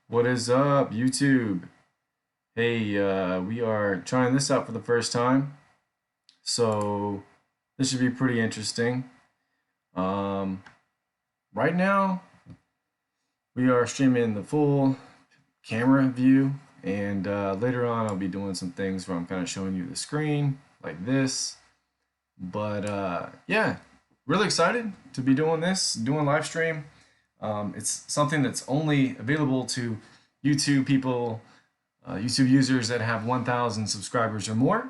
What is up, YouTube? Hey, we are trying this out for the first time, so this should be pretty interesting. Um, right now, we are streaming the full camera view, and later on, I'll be doing some things where I'm kind of showing you the screen like this. But yeah, really excited to be doing this, doing live stream. It's something that's only available to YouTube people, YouTube users that have 1,000 subscribers or more.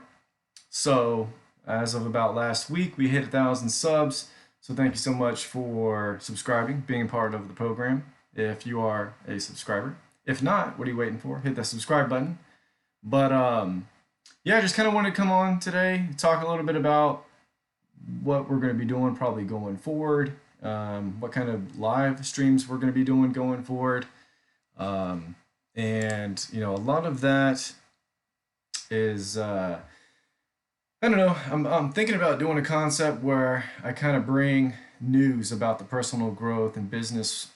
So as of about last week, we hit 1,000 subs. So thank you so much for subscribing, being part of the program. If you are a subscriber, if not, what are you waiting for? Hit that subscribe button. But yeah, just kind of wanted to come on today, talk a little bit about what we're going to be doing probably going forward, what kind of live streams we're going to be doing going forward. Um, and a lot of that is I don't know. I'm thinking about doing a concept where I kind of bring news about the personal growth and business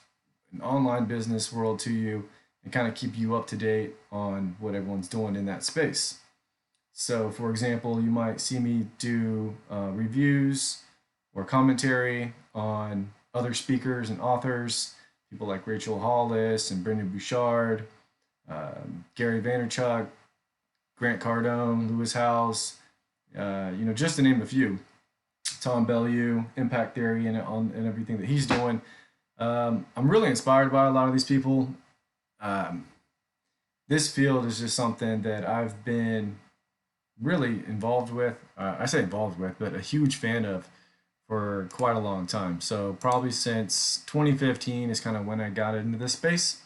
and online business world to you and kind of keep you up to date on what everyone's doing in that space. So, for example, you might see me do reviews or commentary on other speakers and authors, people like Rachel Hollis and Brendan Bouchard, Gary Vaynerchuk, Grant Cardone, Lewis Howes, just to name a few. Tom Bellew, Impact Theory, and everything that he's doing. I'm really inspired by a lot of these people. Um, this field is just something that I've been really involved with. I say involved with, but a huge fan of for quite a long time. So probably since 2015 is kind of when I got into this space.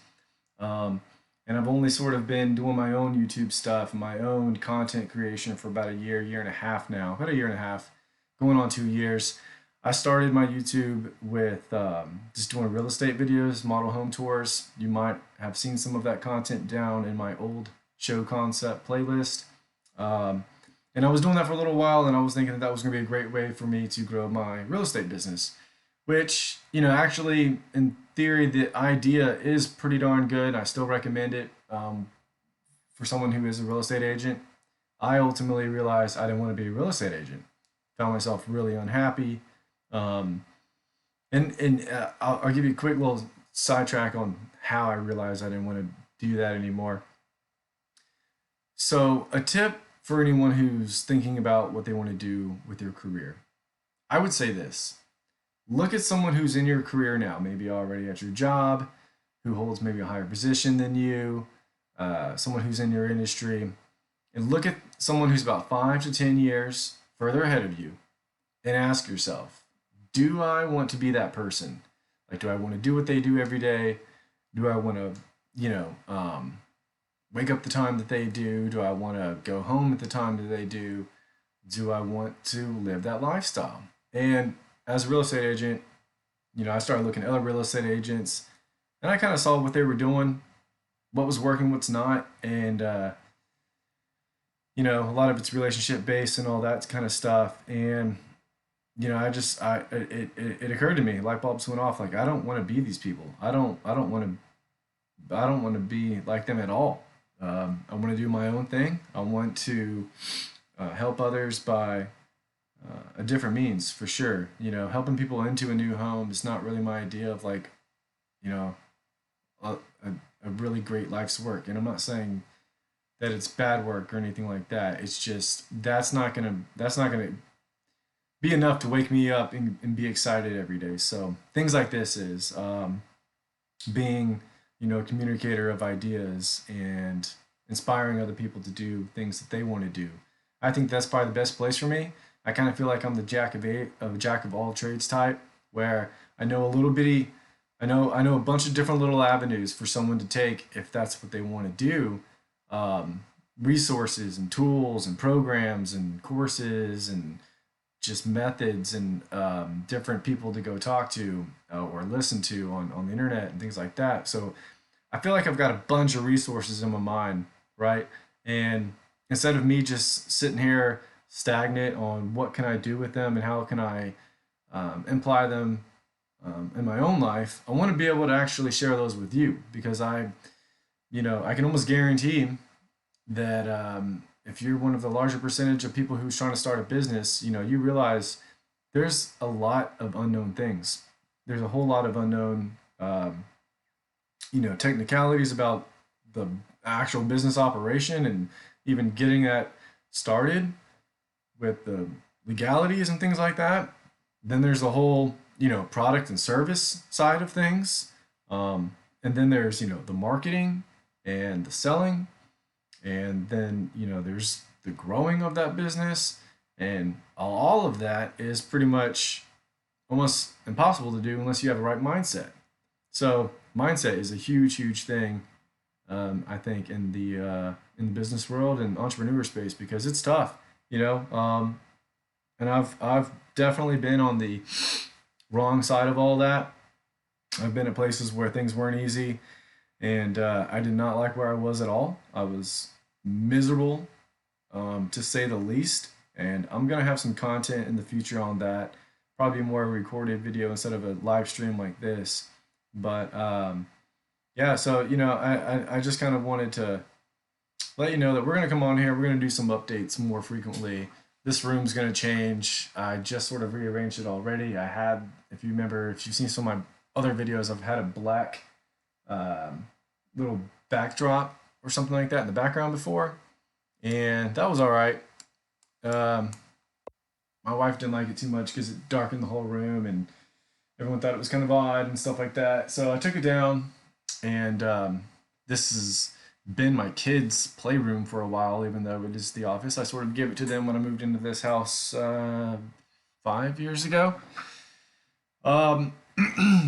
Um, and I've only sort of been doing my own YouTube stuff, my own content creation for about a year, year and a half now, about a year and a half, going on 2 years. I started my YouTube with just doing real estate videos, model home tours. You might have seen some of that content down in my old show concept playlist. Um, and I was doing that for a little while, and I was thinking that was going to be a great way for me to grow my real estate business, which, actually, in theory, the idea is pretty darn good. I still recommend it for someone who is a real estate agent. I ultimately realized I didn't want to be a real estate agent. Found myself really unhappy. Um, and I'll give you a quick little sidetrack on how I realized I didn't want to do that anymore. So, a tip for anyone who's thinking about what they want to do with their career, I would say this: look at someone who's in your career now, maybe already at your job, who holds maybe a higher position than you, someone who's in your industry, and look at someone who's about 5 to 10 years further ahead of you and ask yourself, do I want to be that person? Like, do I want to do what they do every day? Do I want to, wake up the time that they do? Do I want to go home at the time that they do? Do I want to live that lifestyle? And as a real estate agent, I started looking at other real estate agents, and I kind of saw what they were doing, what was working, what's not, and a lot of it's relationship based and all that kind of stuff. And it occurred to me, light bulbs went off. Like, I don't want to be these people. I don't want to be like them at all. I want to do my own thing. I want to help others by a different means for sure. Helping people into a new home is not really my idea of like, you know, a, a, a really great life's work. And I'm not saying that it's bad work or anything like that. It's just that's not gonna be enough to wake me up and be excited every day. So things like this is being a communicator of ideas and inspiring other people to do things that they want to do. I think that's probably the best place for me. I kind of feel like I'm the jack of all trades type, where I know a little bitty, I know a bunch of different little avenues for someone to take if that's what they want to do. Resources and tools and programs and courses and just methods and different people to go talk to or listen to on the internet and things like that. So I feel like I've got a bunch of resources in my mind, right? And instead of me just sitting here stagnant on what can I do with them and how can I imply them in my own life, I want to be able to actually share those with you because I I can almost guarantee that if you're one of the larger percentage of people who's trying to start a business, you realize there's a lot of unknown things. There's a whole lot of unknown, technicalities about the actual business operation and even getting that started with the legalities and things like that. Then there's the whole, product and service side of things. And then there's, the marketing and the selling. And then, there's the growing of that business. And all of that is pretty much almost impossible to do unless you have the right mindset. So mindset is a huge, huge thing, I think, in the business world and entrepreneur space because it's tough, you know. And I've definitely been on the wrong side of all that. I've been at places where things weren't easy, and I did not like where I was at all. I was miserable, to say the least. And I'm gonna have some content in the future on that. Probably more a recorded video instead of a live stream like this. But yeah, so I just kind of wanted to let you know that we're gonna come on here. We're gonna do some updates more frequently. This room's gonna change. I just sort of rearranged it already. I had, if you remember, if you've seen some of my other videos, I've had a black little backdrop or something like that in the background before, and that was all right. Um, my wife didn't like it too much because it darkened the whole room, and everyone thought it was kind of odd and stuff like that. So I took it down, and this has been my kids' playroom for a while, even though it is the office. I sort of gave it to them when I moved into this house 5 years ago. Um,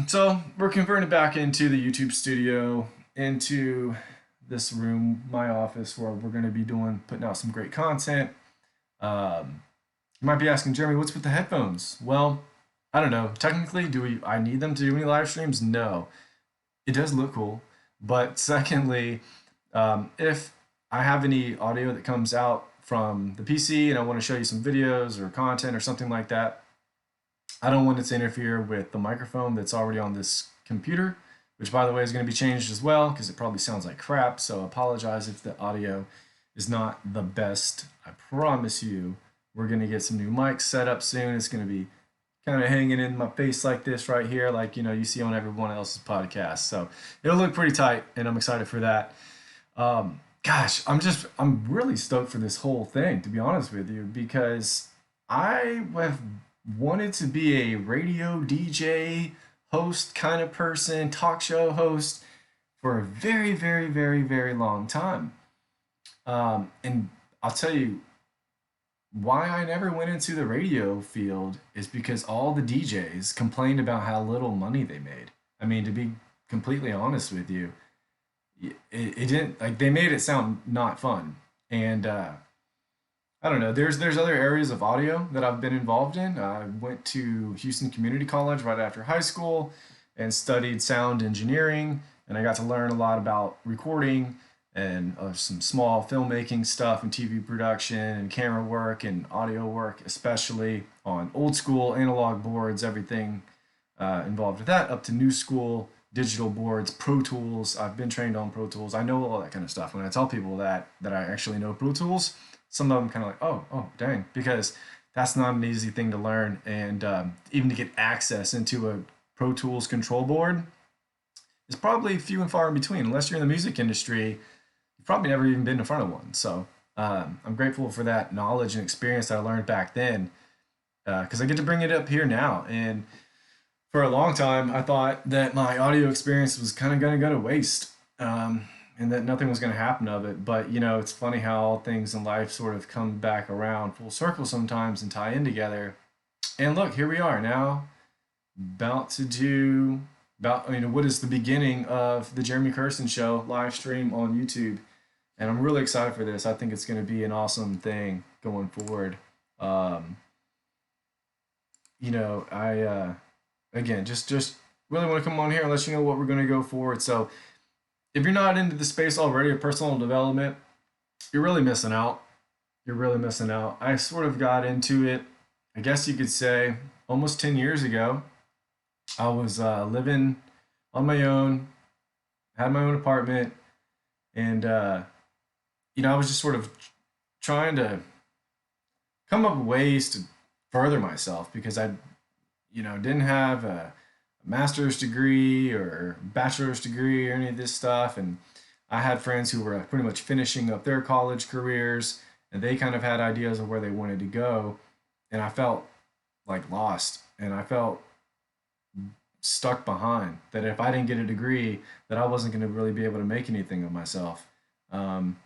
so we're converting back into the YouTube studio, into this room, my office, where we're going to be putting out some great content. You might be asking, Jeremy, what's with the headphones? Well, I don't know. Technically, I need them to do any live streams? No. It does look cool. But secondly, if I have any audio that comes out from the PC and I want to show you some videos or content or something like that, I don't want it to interfere with the microphone that's already on this computer, which by the way is going to be changed as well because it probably sounds like crap. So apologize if the audio is not the best. I promise you we're going to get some new mics set up soon. It's going to be kind of hanging in my face like this right here, like you see on everyone else's podcast. So it'll look pretty tight, and I'm excited for that. Gosh, I'm really stoked for this whole thing, to be honest with you, because I have wanted to be a radio DJ host kind of person, talk show host for a very, very, very, very long time. And I'll tell you why I never went into the radio field is because all the DJs complained about how little money they made. I mean, to be completely honest with you, it didn't, like, they made it sound not fun. And I don't know. There's other areas of audio that I've been involved in. I went to Houston Community College right after high school and studied sound engineering, and I got to learn a lot about recording and some small filmmaking stuff and TV production and camera work and audio work, especially on old school analog boards, everything involved with that, up to new school digital boards, Pro Tools. I've been trained on Pro Tools. I know all that kind of stuff. When I tell people that I actually know Pro Tools, some of them kind of like, oh, dang, because that's not an easy thing to learn, and even to get access into a Pro Tools control board is probably few and far in between. Unless you're in the music industry, you've probably never even been in front of one. So I'm grateful for that knowledge and experience that I learned back then, because I get to bring it up here now. And for a long time, I thought that my audio experience was kind of going to go to waste, and that nothing was going to happen of it. But, it's funny how all things in life sort of come back around full circle sometimes and tie in together. And look, here we are now, about to do what is the beginning of the Jeremy Kirsten Show live stream on YouTube. And I'm really excited for this. I think it's going to be an awesome thing going forward. I again just really want to come on here and let you know what we're going to go forward. So if you're not into the space already of personal development, you're really missing out. You're really missing out. I sort of got into it, I guess you could say, almost 10 years ago. I was living on my own, had my own apartment, And I was just sort of trying to come up with ways to further myself because I didn't have a master's degree or bachelor's degree or any of this stuff. And I had friends who were pretty much finishing up their college careers, and they kind of had ideas of where they wanted to go. And I felt like lost, and I felt stuck behind, that if I didn't get a degree, that I wasn't going to really be able to make anything of myself. Um,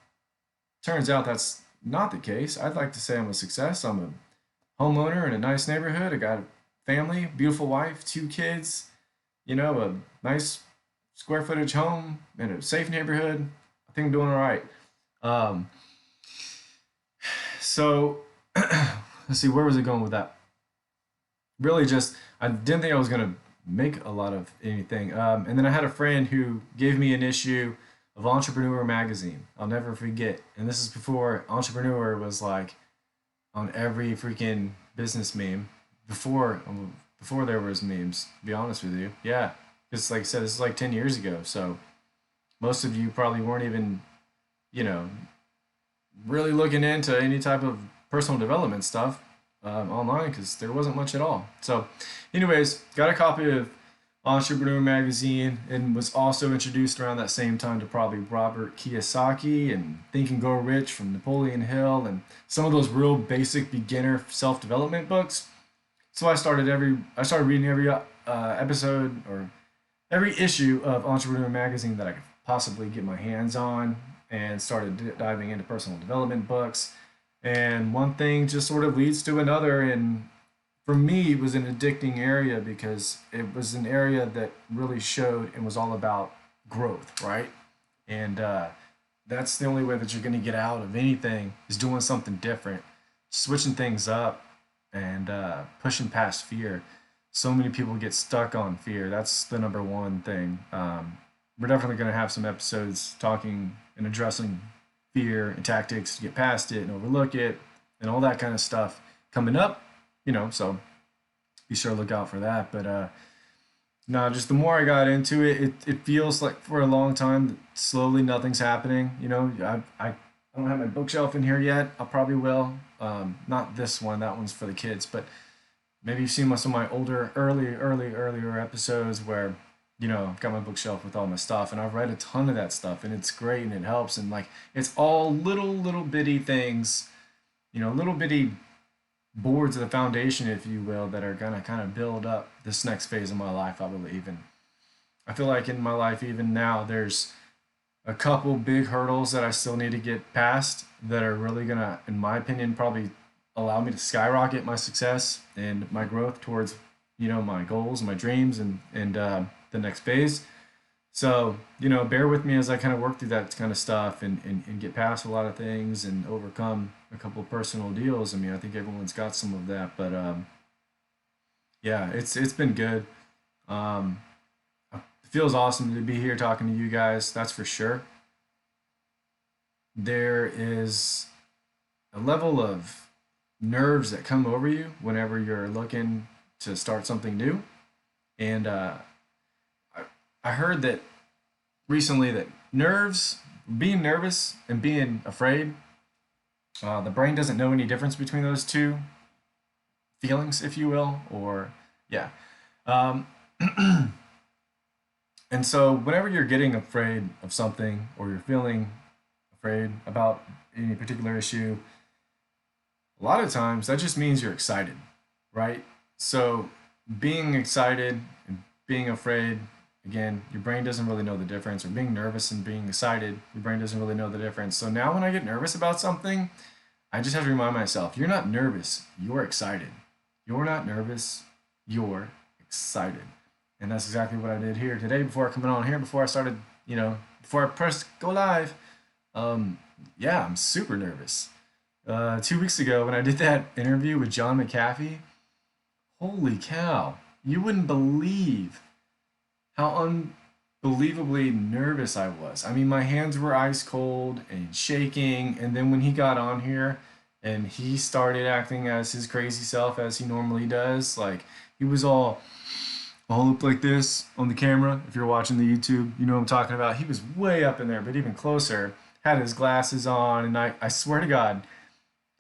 Turns out that's not the case. I'd like to say I'm a success. I'm a homeowner in a nice neighborhood. I got a family, beautiful wife, two kids, a nice square footage home in a safe neighborhood. I think I'm doing all right. Um, so let's see, where was it going with that? Really, just I didn't think I was gonna make a lot of anything. And then I had a friend who gave me an issue of Entrepreneur magazine. I'll never forget. And this is before Entrepreneur was like on every freaking business meme. Before there was memes. To be honest with you, yeah. Because like I said, this is like 10 years ago. So most of you probably weren't even you know really looking into any type of personal development stuff online because there wasn't much at all. So, anyways, got a copy of Entrepreneur magazine and was also introduced around that same time to probably Robert Kiyosaki and Think and Grow Rich from Napoleon Hill and some of those real basic beginner self development books. So I started reading every episode or every issue of Entrepreneur magazine that I could possibly get my hands on, and started diving into personal development books. And one thing just sort of leads to another. And for me, it was an addicting area because it was an area that really showed and was all about growth, right? And that's the only way that you're going to get out of anything is doing something different, switching things up, and pushing past fear. So many people get stuck on fear. That's the number one thing. We're definitely going to have some episodes talking and addressing fear and tactics to get past it and overlook it and all that kind of stuff coming up, so be sure to look out for that. But no, just the more I got into it, it feels like for a long time, slowly nothing's happening. I don't have my bookshelf in here yet. I probably will. Not this one. That one's for the kids. But maybe you've seen some of my earlier episodes where, I've got my bookshelf with all my stuff, and I've read a ton of that stuff, and it's great and it helps. And like, it's all little bitty things, little bitty boards of the foundation, if you will, that are gonna kind of build up this next phase of my life, I believe. And I feel like in my life, even now, there's a couple big hurdles that I still need to get past that are really gonna, in my opinion, probably allow me to skyrocket my success and my growth towards, my goals and my dreams and the next phase. So, bear with me as I kind of work through that kind of stuff and get past a lot of things and overcome a couple of personal deals. I mean, I think everyone's got some of that, but yeah, it's been good. Um, it feels awesome to be here talking to you guys. That's for sure. There is a level of nerves that come over you whenever you're looking to start something new. And I, I heard that recently that being nervous and being afraid, the brain doesn't know any difference between those two feelings, if you will, or yeah. Um, and so whenever you're getting afraid of something or you're feeling afraid about any particular issue, a lot of times that just means you're excited, right? So being excited and being afraid, again, your brain doesn't really know the difference, or being nervous and being excited, your brain doesn't really know the difference. So now when I get nervous about something, I just have to remind myself, you're not nervous, you're excited. You're not nervous, you're excited. And that's exactly what I did here today before coming on here, before I started, before I pressed go live. Um, yeah, I'm super nervous. 2 weeks ago when I did that interview with John McAfee, holy cow, you wouldn't believe how unbelievably nervous I was. I mean, my hands were ice cold and shaking. And then when he got on here and he started acting as his crazy self as he normally does, like he was all all up like this on the camera. If you're watching the YouTube, you know what I'm talking about. He was way up in there, but even closer, had his glasses on, and I swear to God,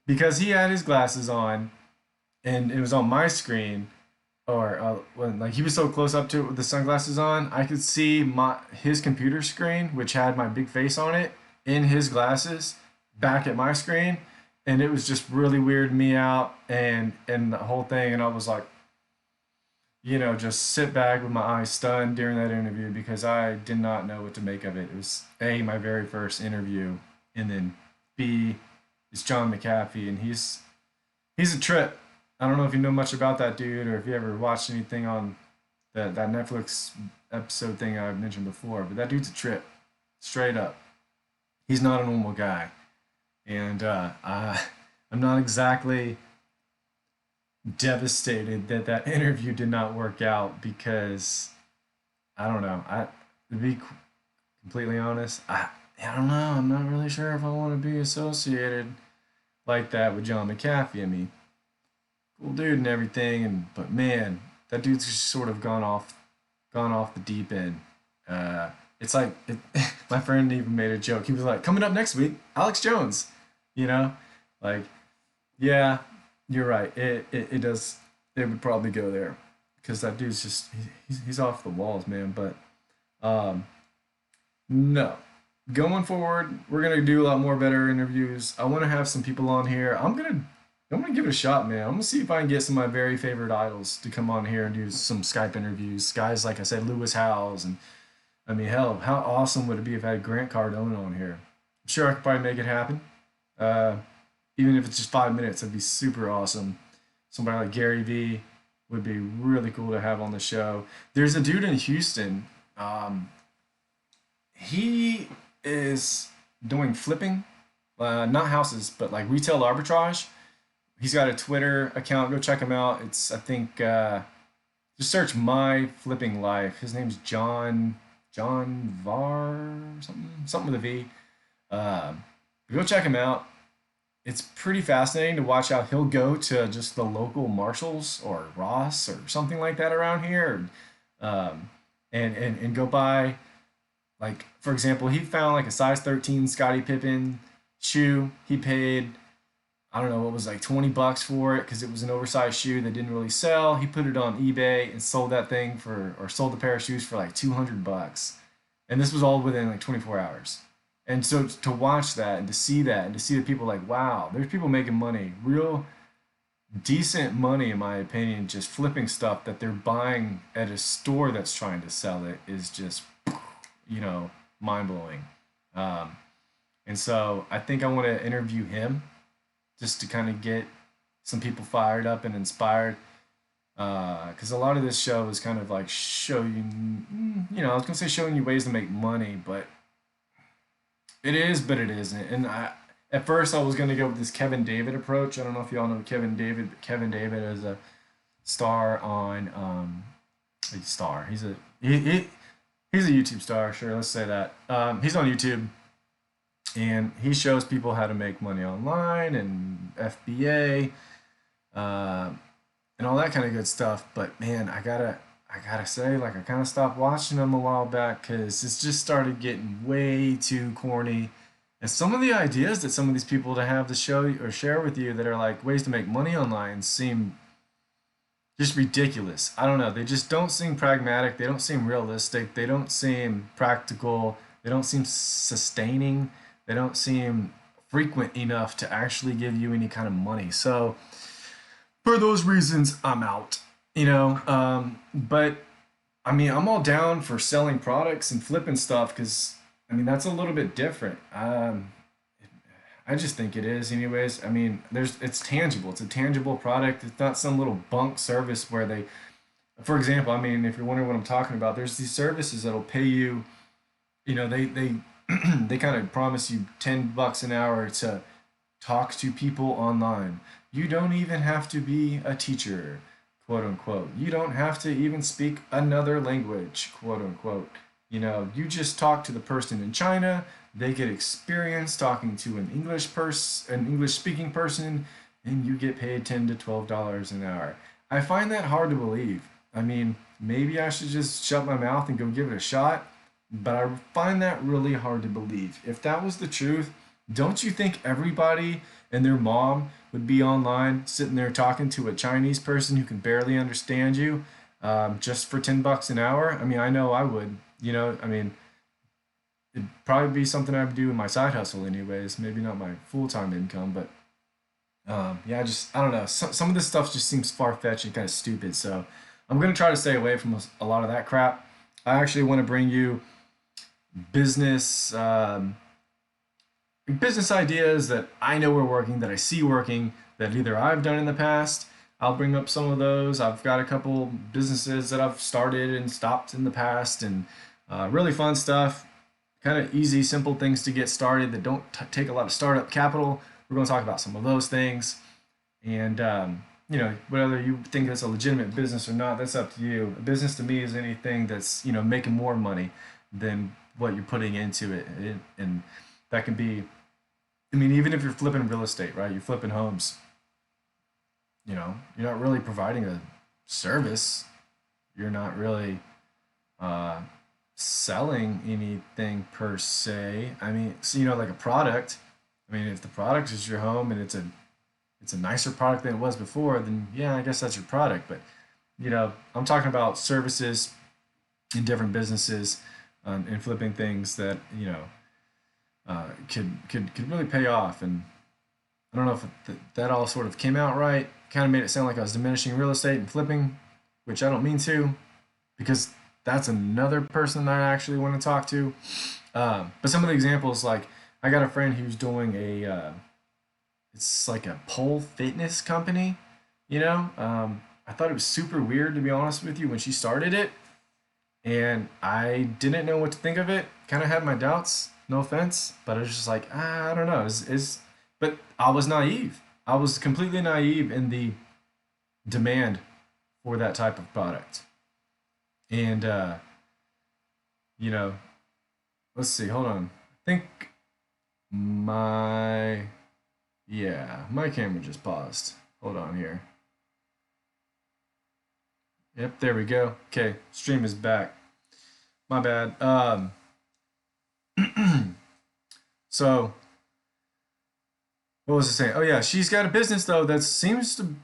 because he had his glasses on and it was on my screen, or when like he was so close up to it with the sunglasses on, I could see my his computer screen, which had my big face on it, in his glasses, back at my screen, and it was just really weirding me out, and the whole thing, and I was like, just sit back with my eyes stunned during that interview because I did not know what to make of it. It was A, my very first interview, and then B, it's John McAfee, and he's a trip. I don't know if you know much about that dude or if you ever watched anything on that Netflix episode thing I mentioned before, but that dude's a trip, straight up. He's not a normal guy, and I'm not exactly devastated that that interview did not work out because I don't know. To be completely honest, I don't know. I'm not really sure if I want to be associated like that with John McAfee. I mean, cool dude and everything, and but man, that dude's just sort of gone off the deep end. Uh, it's like my friend even made a joke. He was like, "Coming up next week, Alex Jones." You know, like yeah, you're right. It does. It would probably go there because that dude's just he's off the walls, man. But um, no, going forward, we're gonna do a lot more better interviews. I want to have some people on here. I'm gonna give it a shot, man. I'm gonna see if I can get some of my very favorite idols to come on here and do some Skype interviews. Guys like I said, Lewis Howes, and I mean, hell, how awesome would it be if I had Grant Cardone on here? I'm sure I could probably make it happen. Uh, Even if it's just 5 minutes, it'd be super awesome. Somebody like Gary Vee would be really cool to have on the show. There's a dude in Houston. Um, he is doing flipping, not houses, but like retail arbitrage. He's got a Twitter account. Go check him out. It's I think just search my flipping life. His name's John Var or something with a V. Go check him out. It's pretty fascinating to watch how he'll go to just the local Marshalls or Ross or something like that around here, um, and go buy, like, for example, he found like a size 13 Scottie Pippen shoe. He paid, I don't know, what was like $20 for it because it was an oversized shoe that didn't really sell. He put it on eBay and sold that thing for, or sold the pair of shoes for like $200. And this was all within like 24 hours. And so to watch that and to see that and to see the people like, wow, there's people making money, real decent money, in my opinion, just flipping stuff that they're buying at a store that's trying to sell it is just, mind blowing. Um, and so I think I want to interview him just to kind of get some people fired up and inspired. Because a lot of this show is kind of like show you, I was gonna say showing you ways to make money, but it is, but it isn't. And at first, I was gonna go with this Kevin David approach. I don't know if y'all know Kevin David, but Kevin David is a star on a star. He's a YouTube star. Sure, let's say that. He's on YouTube and he shows people how to make money online and FBA, uh, and all that kind of good stuff. But man, I gotta say, like, I kind of stopped watching them a while back because it's just started getting way too corny. And some of the ideas that some of these people to have to show or share with you that are like ways to make money online seem just ridiculous. I don't know. They just don't seem pragmatic. They don't seem realistic. They don't seem practical. They don't seem sustaining. They don't seem frequent enough to actually give you any kind of money. So for those reasons, I'm out. But I mean, I'm all down for selling products and flipping stuff because I mean that's a little bit different. I just think it is, anyways. I mean, it's tangible. It's a tangible product. It's not some little bunk service where they, for example, I mean, if you're wondering what I'm talking about, there's these services that'll pay you. They they kind of promise you $10 an hour to talk to people online. You don't even have to be a teacher, quote unquote. You don't have to even speak another language, quote unquote. You just talk to the person in China. They get experience talking to an English speaking person, and you get paid $10 to $12 an hour. I find that hard to believe. I mean, maybe I should just shut my mouth and go give it a shot. But I find that really hard to believe. If that was the truth, don't you think everybody and their mom would be online sitting there talking to a Chinese person who can barely understand you, just for $10 an hour? I mean, I know I would. I mean, it'd probably be something I would do in my side hustle, anyways. Maybe not my full time income, but yeah, I don't know. Some of this stuff just seems far fetched and kind of stupid. So I'm gonna try to stay away from a lot of that crap. I actually want to bring you business business ideas that I know are working, that I see working, that either I've done in the past. I'll bring up some of those. I've got a couple businesses that I've started and stopped in the past, and really fun stuff. Kind of easy, simple things to get started that don't take a lot of startup capital. We're going to talk about some of those things. And, whether you think it's a legitimate business or not, that's up to you. A business to me is anything that's, making more money than what you're putting into it. And that can be, I mean, even if you're flipping real estate, right? You're flipping homes, you're not really providing a service. You're not really uh, selling anything per se. I mean, so, like a product. I mean, if the product is your home and it's a nicer product than it was before, then yeah, I guess that's your product. But I'm talking about services in different businesses, and flipping things that could really pay off. And I don't know if that all sort of came out right. Kind of made it sound like I was diminishing real estate and flipping, which I don't mean to, because that's another person that I actually want to talk to. But some of the examples, like I got a friend who's doing it's like a pole fitness company. I thought it was super weird, to be honest with you, when she started it, and I didn't know what to think of it. Kind of had my doubts. No offense, but I was just like, I don't know. But I was naive. I was completely naive in the demand for that type of product. And you know, let's see. Hold on. I think my my camera just paused. Hold on here. Yep, there we go. Okay, stream is back. My bad. So what was I saying? Oh yeah, she's got a business though that seems to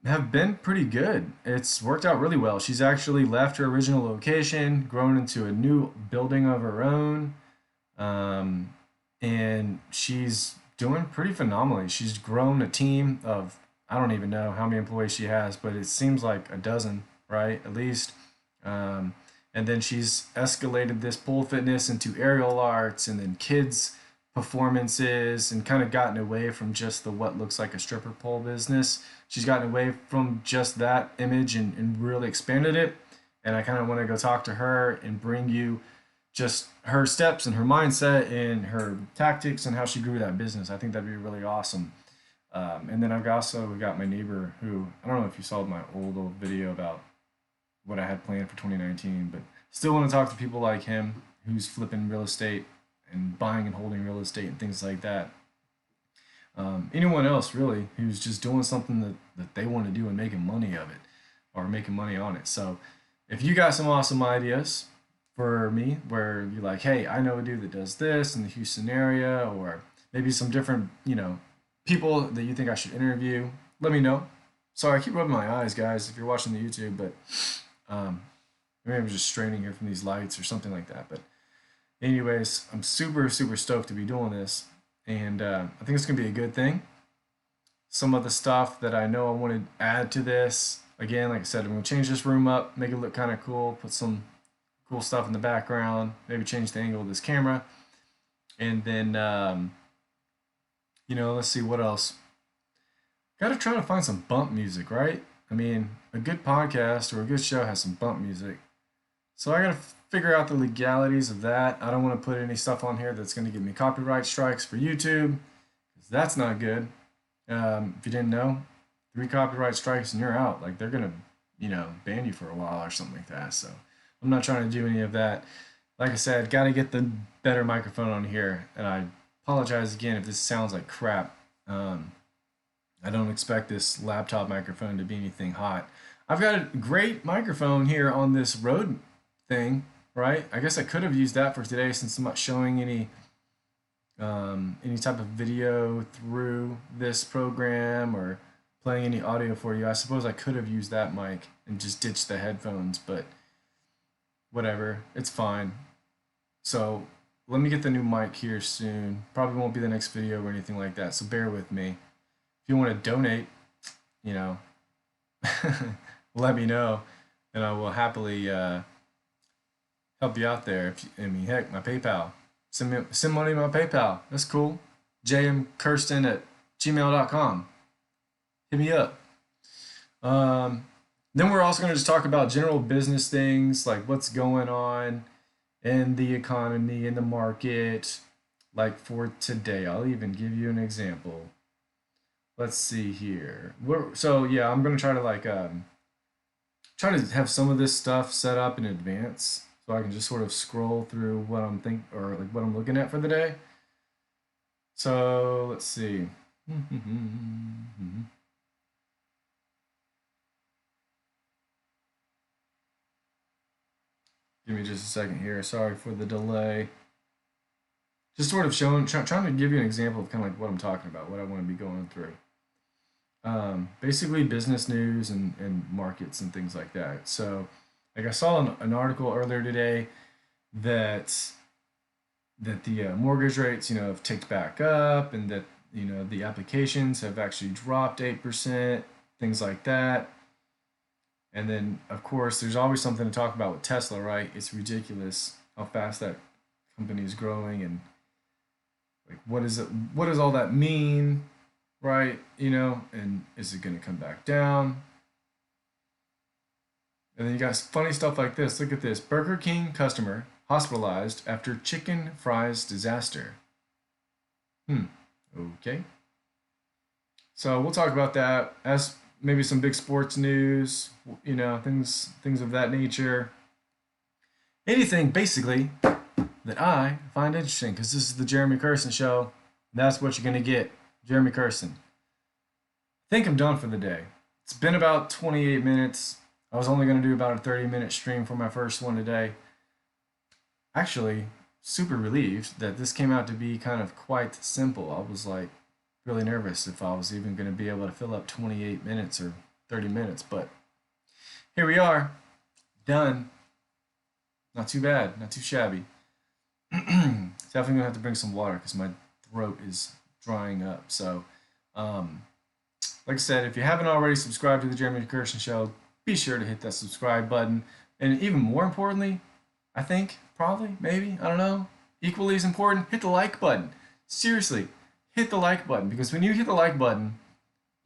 have been pretty good. It's worked out really well. She's actually left her original location, grown into a new building of her own, um, and she's doing pretty phenomenally. She's grown a team of, I don't even know how many employees she has, but it seems like a dozen, right? At least. Um, and then she's escalated this pole fitness into aerial arts and then kids performances, and kind of gotten away from just the what looks like a stripper pole business. She's gotten away from just that image, and really expanded it. And I kind of want to go talk to her and bring you just her steps and her mindset and her tactics and how she grew that business. I think that'd be really awesome. And then I've also got my neighbor who, I don't know if you saw my old video about what I had planned for 2019, but still want to talk to people like him who's flipping real estate and buying and holding real estate and things like that. Anyone else really who's just doing something that they want to do and making money of it, or making money on it. So if you got some awesome ideas for me where you're like, hey, I know a dude that does this in the Houston area, or maybe some different, people that you think I should interview, let me know. Sorry, I keep rubbing my eyes, guys, if you're watching the YouTube, but maybe I'm just straining here from these lights or something like that. But anyways, I'm super, super stoked to be doing this, and I think it's going to be a good thing. Some of the stuff that I know I want to add to this, again, like I said, I'm going to change this room up, make it look kind of cool, put some cool stuff in the background, maybe change the angle of this camera, and then, let's see what else. Got to try to find some bump music, right? I mean, a good podcast or a good show has some bump music. So I got to figure out the legalities of that. I don't want to put any stuff on here that's going to give me copyright strikes for YouTube, because that's not good. If you didn't know, 3 copyright strikes and you're out. Like, they're going to, ban you for a while or something like that. So I'm not trying to do any of that. Like I said, got to get the better microphone on here. And I apologize again if this sounds like crap. I don't expect this laptop microphone to be anything hot. I've got a great microphone here on this Rode thing, right? I guess I could have used that for today since I'm not showing any type of video through this program or playing any audio for you. I suppose I could have used that mic and just ditched the headphones, but whatever, it's fine. So let me get the new mic here soon. Probably won't be the next video or anything like that, so bear with me. If you want to donate, you know, let me know, and I will happily help you out there. I mean, heck, my PayPal. Send money to my PayPal. That's cool. jmkirsten@gmail.com. Hit me up. Then we're also going to just talk about general business things, like what's going on in the economy, in the market. Like for today, I'll even give you an example. Let's see here. So yeah, I'm going to try to try to have some of this stuff set up in advance so I can just sort of scroll through what I'm what I'm looking at for the day. So let's see. Give me just a second here. Sorry for the delay. Just sort of trying to give you an example of kind of like what I'm talking about, what I want to be going through. Basically business news and markets and things like that. So like I saw an article earlier today that the mortgage rates, have ticked back up, and that, the applications have actually dropped 8%, things like that. And then, of course, there's always something to talk about with Tesla, right? It's ridiculous how fast that company is growing, and like, what does all that mean, right? And is it going to come back down? And then you got funny stuff like this. Look at this. Burger King customer hospitalized after chicken fries disaster. Okay. So we'll talk about that as maybe some big sports news, things of that nature. Anything basically that I find interesting, because this is the Jeremy Kirsten Show. That's what you're going to get. Jeremy Kirsten. I think I'm done for the day. It's been about 28 minutes. I was only going to do about a 30-minute stream for my first one today. Actually, super relieved that this came out to be kind of quite simple. I was like really nervous if I was even going to be able to fill up 28 minutes or 30 minutes, but here we are, done. Not too bad, not too shabby. Definitely going to have to bring some water because my throat is drying up. So, like I said, if you haven't already subscribed to the Jeremy Kirsten Show, be sure to hit that subscribe button. And even more importantly, I think, probably, maybe, I don't know, equally as important, hit the like button. Seriously, hit the like button, because when you hit the like button,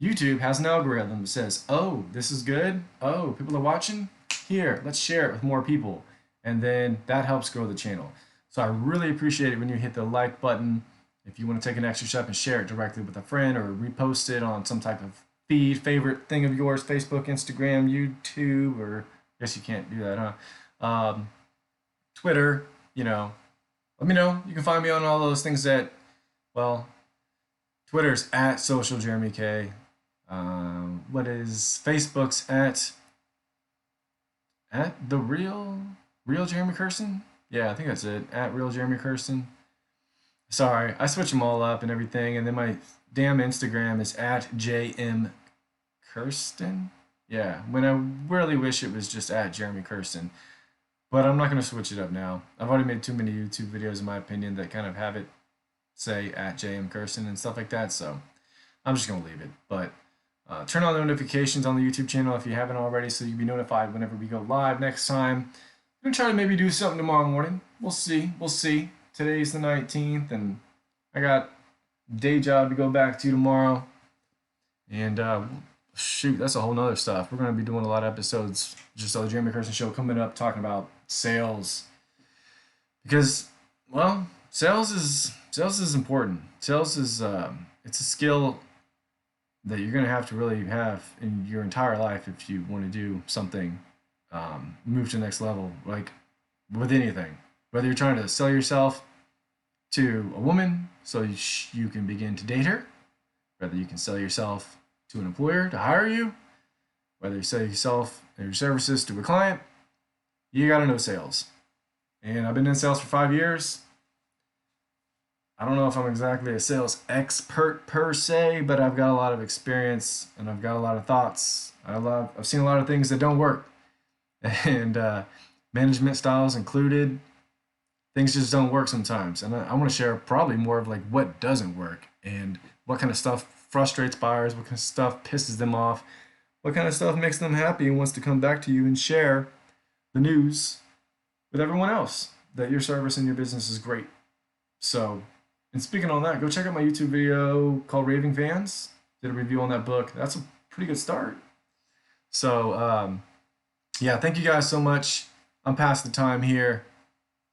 YouTube has an algorithm that says, oh, this is good. Oh, people are watching. Here, let's share it with more people. And then that helps grow the channel. So I really appreciate it when you hit the like button. If you want to take an extra step and share it directly with a friend, or repost it on some type of feed, favorite thing of yours, Facebook, Instagram, YouTube, or I guess you can't do that, huh? Twitter, let me know. You can find me on all those things well, Twitter's at Social Jeremy K. What is Facebook's at the real Jeremy Kirsten? Yeah, I think that's it. At real Jeremy Kirsten. Sorry, I switch them all up and everything, and then my damn Instagram is at JM Kirsten. Yeah, when I really wish it was just at Jeremy Kirsten. But I'm not going to switch it up now. I've already made too many YouTube videos, in my opinion, that kind of have it say at JM Kirsten and stuff like that, so I'm just going to leave it. But turn on the notifications on the YouTube channel if you haven't already, so you'll be notified whenever we go live next time. I'm going to try to maybe do something tomorrow morning. We'll see. We'll see. Today's the 19th, and I got a day job to go back to tomorrow. And shoot, that's a whole nother stuff. We're going to be doing a lot of episodes just on the Jeremy Kirsten Show coming up, talking about sales. Because, well, sales is important. Sales is it's a skill that you're going to have to really have in your entire life if you want to do something, move to the next level, like with anything. Whether you're trying to sell yourself to a woman so you can begin to date her, whether you can sell yourself to an employer to hire you, Whether you sell yourself and your services to a client, you got to know sales. And I've been in sales for 5 years. I don't know if I'm exactly a sales expert per se, but I've got a lot of experience and I've got a lot of thoughts. I've seen a lot of things that don't work, and management styles included. Things just don't work sometimes, and I want to share probably more of like what doesn't work and what kind of stuff frustrates buyers, what kind of stuff pisses them off, what kind of stuff makes them happy and wants to come back to you and share the news with everyone else that your service and your business is great. So, and speaking on that, go check out my YouTube video called Raving Fans. Did a review on that book. That's a pretty good start. So, yeah, thank you guys so much. I'm past the time here.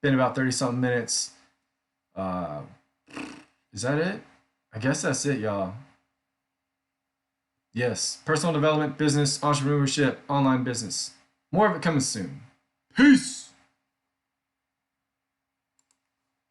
Been about 30 something minutes. Uh, is that it? I guess that's it, y'all. Yes, personal development, business, entrepreneurship, online business. More of it coming soon. Peace.